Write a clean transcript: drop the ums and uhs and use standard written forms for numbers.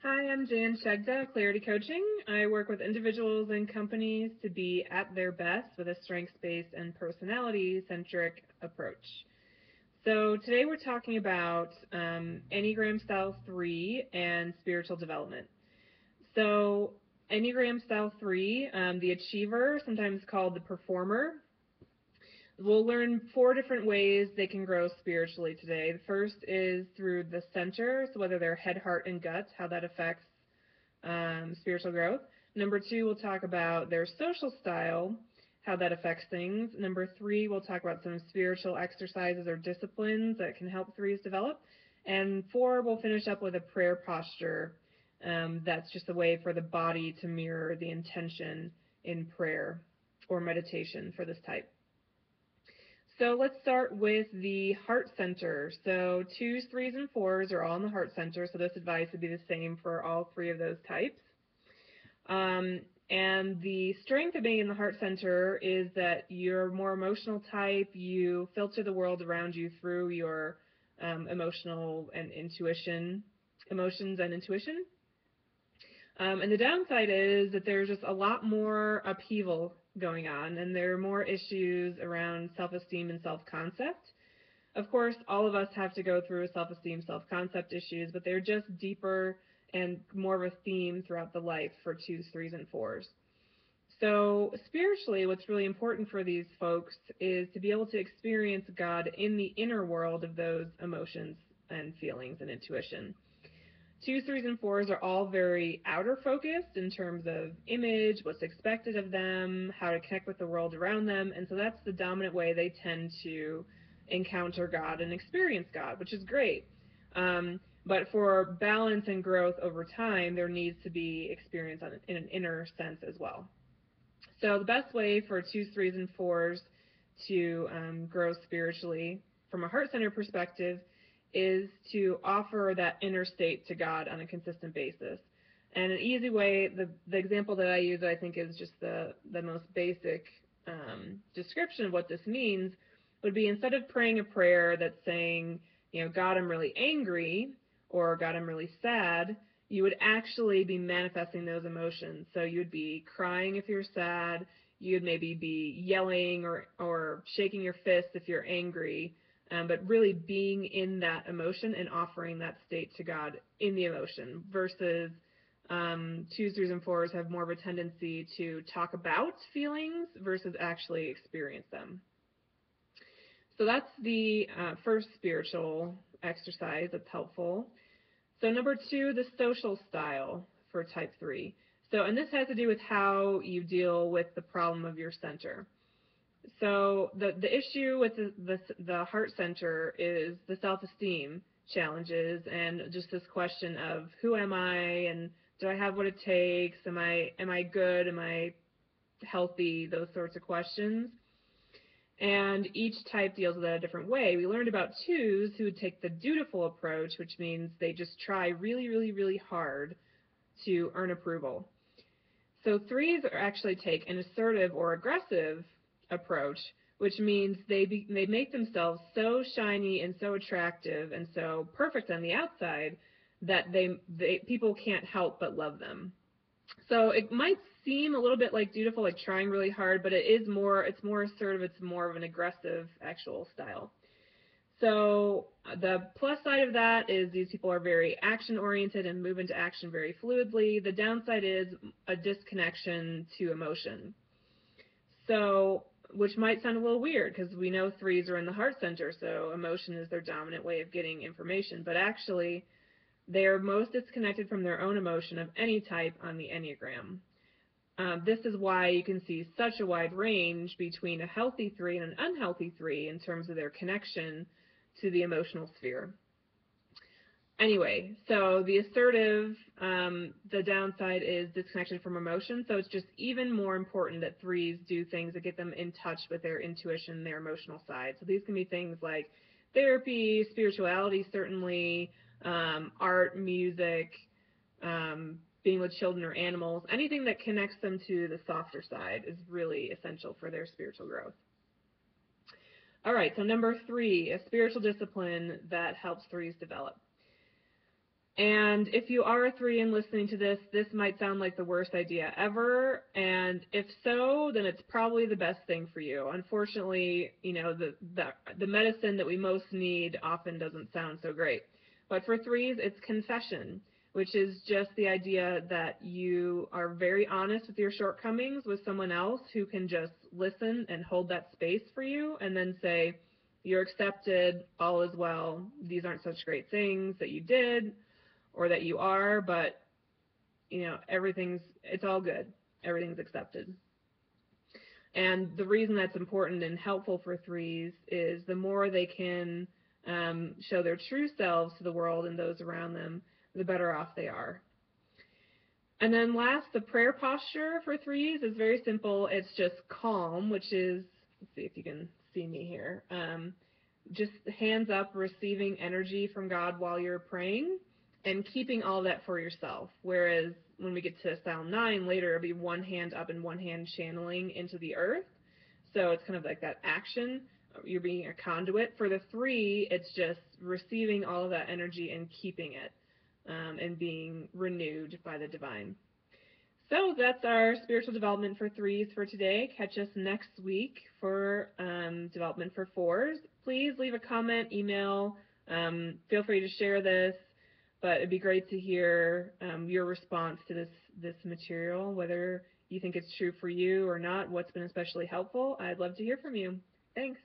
Hi, I'm Jan Shegda, Clarity Coaching. I work with individuals and companies to be at their best with a strengths-based and personality-centric approach. So today we're talking about Enneagram Style 3 and spiritual development. So Enneagram Style 3, the achiever, sometimes called the performer. We'll learn 4 different ways they can grow spiritually today. The first is through the center, so whether they're head, heart, and gut, how that affects spiritual growth. Number 2, we'll talk about their social style, how that affects things. Number 3, we'll talk about some spiritual exercises or disciplines that can help 3s develop. And 4, we'll finish up with a prayer posture. That's just a way for the body to mirror the intention in prayer or meditation for this type. So let's start with the heart center. So 2s, 3s, and 4s are all in the heart center, so this advice would be the same for all 3 of those types. And the strength of being in the heart center is that you're more emotional type. You filter the world around you through your emotions and intuition. And the downside is that there's just a lot more upheaval going on, and there are more issues around self-esteem and self-concept. Of course, all of us have to go through self-esteem, self-concept issues, but they're just deeper and more of a theme throughout the life for 2s, 3s, and 4s. So spiritually, what's really important for these folks is to be able to experience God in the inner world of those emotions and feelings and intuition. 2s, 3s, and 4s are all very outer focused in terms of image, what's expected of them, how to connect with the world around them, and so that's the dominant way they tend to encounter God and experience God, which is great. But for balance and growth over time, there needs to be experience in an inner sense as well. So the best way for 2s, 3s, and 4s to grow spiritually from a heart center perspective is to offer that inner state to God on a consistent basis. And an easy way, the example that I use that I think is just the most basic description of what this means would be, instead of praying a prayer that's saying, God, I'm really angry, or God, I'm really sad, you would actually be manifesting those emotions. So you'd be crying if you're sad, you'd maybe be yelling or shaking your fist if you're angry, but really being in that emotion and offering that state to God in the emotion, versus 2s, 3s, and 4s have more of a tendency to talk about feelings versus actually experience them. So that's the first spiritual exercise that's helpful. So number 2, the social style for type 3. So, and this has to do with how you deal with the problem of your center. So the issue with the heart center is the self-esteem challenges and just this question of who am I, and do I have what it takes? Am I good? Am I healthy? Those sorts of questions. And each type deals with that a different way. We learned about 2s who would take the dutiful approach, which means they just try really, really, really hard to earn approval. So 3s actually take an assertive or aggressive approach, which means they make themselves so shiny and so attractive and so perfect on the outside that people can't help but love them. So it might seem a little bit like dutiful, like trying really hard, but it's more assertive, it's more of an aggressive actual style. So the plus side of that is these people are very action-oriented and move into action very fluidly. The downside is a disconnection to emotion. So, which might sound a little weird because we know 3s are in the heart center, so emotion is their dominant way of getting information. But actually, they are most disconnected from their own emotion of any type on the Enneagram. This is why you can see such a wide range between a healthy 3 and an unhealthy 3 in terms of their connection to the emotional sphere. Anyway, so the assertive, the downside is disconnection from emotion, so it's just even more important that 3s do things that get them in touch with their intuition, their emotional side. So these can be things like therapy, spirituality certainly, art, music, being with children or animals. Anything that connects them to the softer side is really essential for their spiritual growth. All right, so number 3, a spiritual discipline that helps 3s develop. And if you are a 3 and listening to this, this might sound like the worst idea ever. And if so, then it's probably the best thing for you. Unfortunately, the medicine that we most need often doesn't sound so great. But for 3s, it's confession, which is just the idea that you are very honest with your shortcomings with someone else who can just listen and hold that space for you and then say, you're accepted, all is well, these aren't such great things that you did or that you are, but it's all good. Everything's accepted. And the reason that's important and helpful for 3s is the more they can show their true selves to the world and those around them, the better off they are. And then last, the prayer posture for 3s is very simple. It's just calm, which is, let's see if you can see me here, just hands up, receiving energy from God while you're praying, and keeping all that for yourself. Whereas when we get to Psalm 9 later, it'll be one hand up and one hand channeling into the earth. So it's kind of like that action. You're being a conduit. For the 3, it's just receiving all of that energy and keeping it and being renewed by the divine. So that's our spiritual development for 3s for today. Catch us next week for development for 4s. Please leave a comment, email. Feel free to share this. But it'd be great to hear your response to this material, whether you think it's true for you or not, what's been especially helpful. I'd love to hear from you. Thanks.